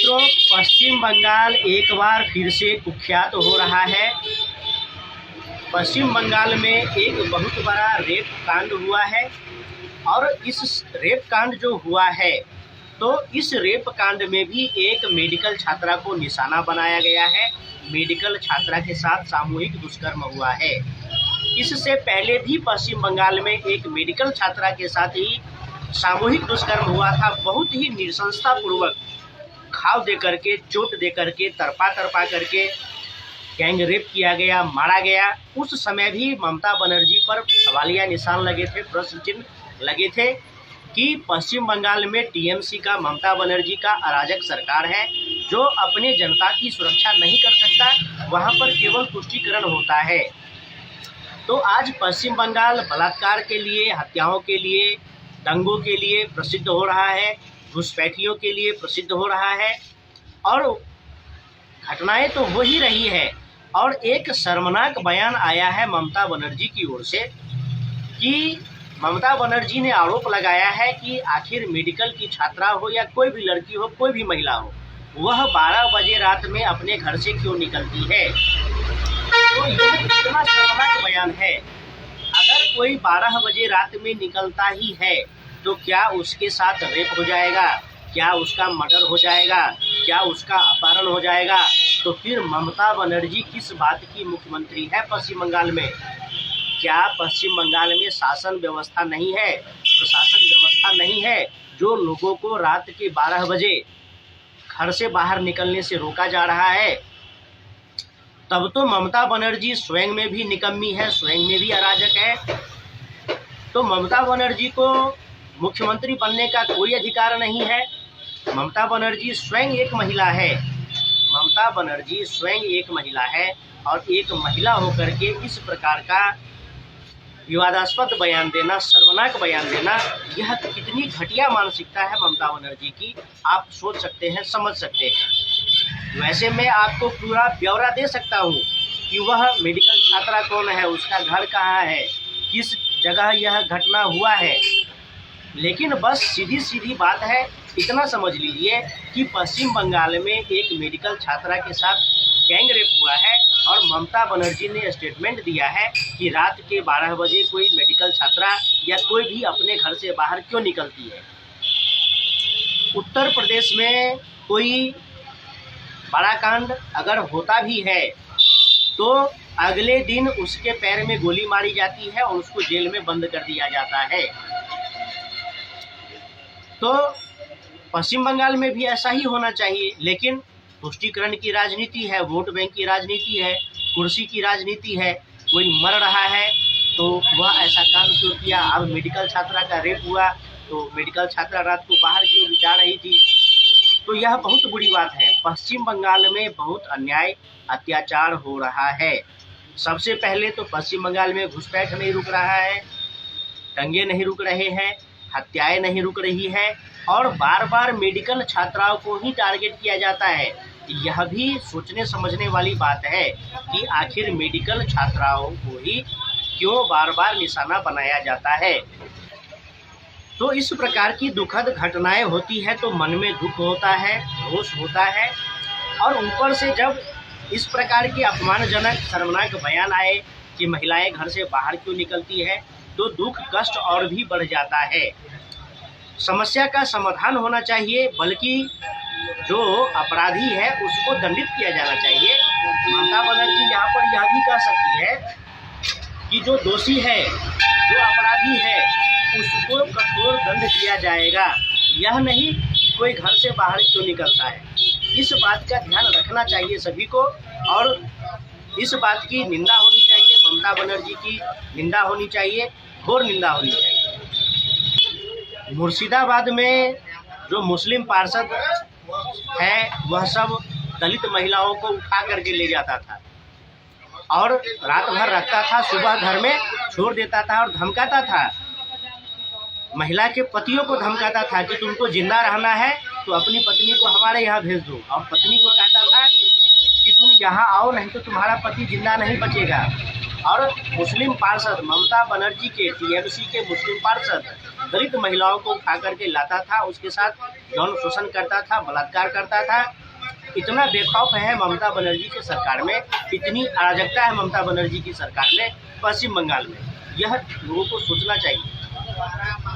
तो पश्चिम बंगाल एक बार फिर से कुख्यात हो रहा है। पश्चिम बंगाल में एक बहुत बड़ा रेप कांड हुआ है और इस रेप कांड जो हुआ है तो इस रेप कांड में भी एक मेडिकल छात्रा को निशाना बनाया गया है। मेडिकल छात्रा के साथ सामूहिक दुष्कर्म हुआ है। इससे पहले भी पश्चिम बंगाल में एक मेडिकल छात्रा के साथ ही सामूहिक दुष्कर्म हुआ था। बहुत ही नृशंसतापूर्वक घाव दे करके, चोट दे करके, तरपा करके गैंग रेप किया गया, मारा गया। उस समय भी ममता बनर्जी पर सवालिया निशान लगे थे, प्रश्न चिन्ह लगे थे कि पश्चिम बंगाल में टीएमसी का, ममता बनर्जी का अराजक सरकार है जो अपने जनता की सुरक्षा नहीं कर सकता, वहां पर केवल तुष्टीकरण होता है। तो आज पश्चिम बंगाल बलात्कार के लिए, हत्याओं के लिए, दंगों के लिए प्रसिद्ध हो रहा है, घुसपैठियों के लिए प्रसिद्ध हो रहा है और घटनाएं तो हो ही रही है। और एक शर्मनाक बयान आया है ममता बनर्जी की ओर से कि ममता बनर्जी ने आरोप लगाया है कि आखिर मेडिकल की छात्रा हो या कोई भी लड़की हो, कोई भी महिला हो, वह 12 बजे रात में अपने घर से क्यों निकलती है। तो यह कितना शर्मनाक बयान है। अगर कोई 12 बजे रात में निकलता ही है तो क्या उसके साथ रेप हो जाएगा, क्या उसका मर्डर हो जाएगा, क्या उसका अपहरण हो जाएगा। तो फिर ममता बनर्जी किस बात की मुख्यमंत्री है पश्चिम बंगाल में। क्या पश्चिम बंगाल में शासन व्यवस्था नहीं है, प्रशासन व्यवस्था नहीं है जो लोगों को रात के 12 बजे घर से बाहर निकलने से रोका जा रहा है। तब तो ममता बनर्जी स्वयं में भी निकम्मी है, स्वयं में भी अराजक है। तो ममता बनर्जी को मुख्यमंत्री बनने का कोई अधिकार नहीं है। ममता बनर्जी स्वयं एक महिला है। ममता बनर्जी स्वयं एक महिला है और एक महिला होकर के इस प्रकार का विवादास्पद बयान देना, शर्मनाक बयान देना, यह कितनी घटिया मानसिकता है ममता बनर्जी की, आप सोच सकते हैं, समझ सकते हैं। वैसे मैं आपको पूरा ब्यौरा दे सकता हूँ कि वह मेडिकल छात्रा कौन है, उसका घर कहाँ है, किस जगह यह घटना हुआ है, लेकिन बस सीधी सीधी बात है, इतना समझ लीजिए कि पश्चिम बंगाल में एक मेडिकल छात्रा के साथ गैंग रेप हुआ है और ममता बनर्जी ने स्टेटमेंट दिया है कि रात के 12 बजे कोई मेडिकल छात्रा या कोई भी अपने घर से बाहर क्यों निकलती है। उत्तर प्रदेश में कोई बड़ा कांड अगर होता भी है तो अगले दिन उसके पैर में गोली मारी जाती है और उसको जेल में बंद कर दिया जाता है। तो पश्चिम बंगाल में भी ऐसा ही होना चाहिए, लेकिन तुष्टीकरण की राजनीति है, वोट बैंक की राजनीति है, कुर्सी की राजनीति है। कोई मर रहा है तो वह ऐसा काम क्यों किया। अब मेडिकल छात्रा का रेप हुआ तो मेडिकल छात्रा रात को बाहर क्यों जा रही थी, तो यह बहुत बुरी बात है। पश्चिम बंगाल में बहुत अन्याय, अत्याचार हो रहा है। सबसे पहले तो पश्चिम बंगाल में घुसपैठ नहीं रुक रहा है, दंगे नहीं रुक रहे हैं, हत्याएं नहीं रुक रही है और बार बार मेडिकल छात्राओं को ही टारगेट किया जाता है। यह भी सोचने समझने वाली बात है कि आखिर मेडिकल छात्राओं को ही क्यों बार बार निशाना बनाया जाता है। तो इस प्रकार की दुखद घटनाएं होती है तो मन में दुख होता है, रोष होता है और ऊपर से जब इस प्रकार की अपमानजनक, शर्मनाक बयान आए कि महिलाएं घर से बाहर क्यों निकलती है तो दुख, कष्ट और भी बढ़ जाता है। समस्या का समाधान होना चाहिए, बल्कि जो अपराधी है उसको दंडित किया जाना चाहिए। ममता बनर्जी यहाँ पर यह भी कह सकती है कि जो दोषी है, जो अपराधी है, उसको कठोर दंड किया जाएगा, यह नहीं कि कोई घर से बाहर क्यों निकलता है। इस बात का ध्यान रखना चाहिए सभी को और इस बात की निंदा होनी चाहिए, ममता बनर्जी की निंदा होनी चाहिए, घोर निंदा होनी चाहिए। मुर्शिदाबाद में जो मुस्लिम पार्षद है वह सब दलित महिलाओं को उठा करके ले जाता था और रात भर रखता था, सुबह घर में छोड़ देता था और धमकाता था। महिला के पतियों को धमकाता था कि तुमको जिंदा रहना है तो अपनी पत्नी को हमारे यहाँ भेज दो, और पत्नी को कहता था कि तुम यहाँ आओ नहीं तो तुम्हारा पति जिंदा नहीं बचेगा। और मुस्लिम पार्षद, ममता बनर्जी के टीएमसी के मुस्लिम पार्षद दलित महिलाओं को उठा करके लाता था, उसके साथ यौन शोषण करता था, बलात्कार करता था। इतना बेखौफ है ममता बनर्जी की सरकार में, इतनी अराजकता है ममता बनर्जी की सरकार में पश्चिम बंगाल में, यह लोगों को सोचना चाहिए।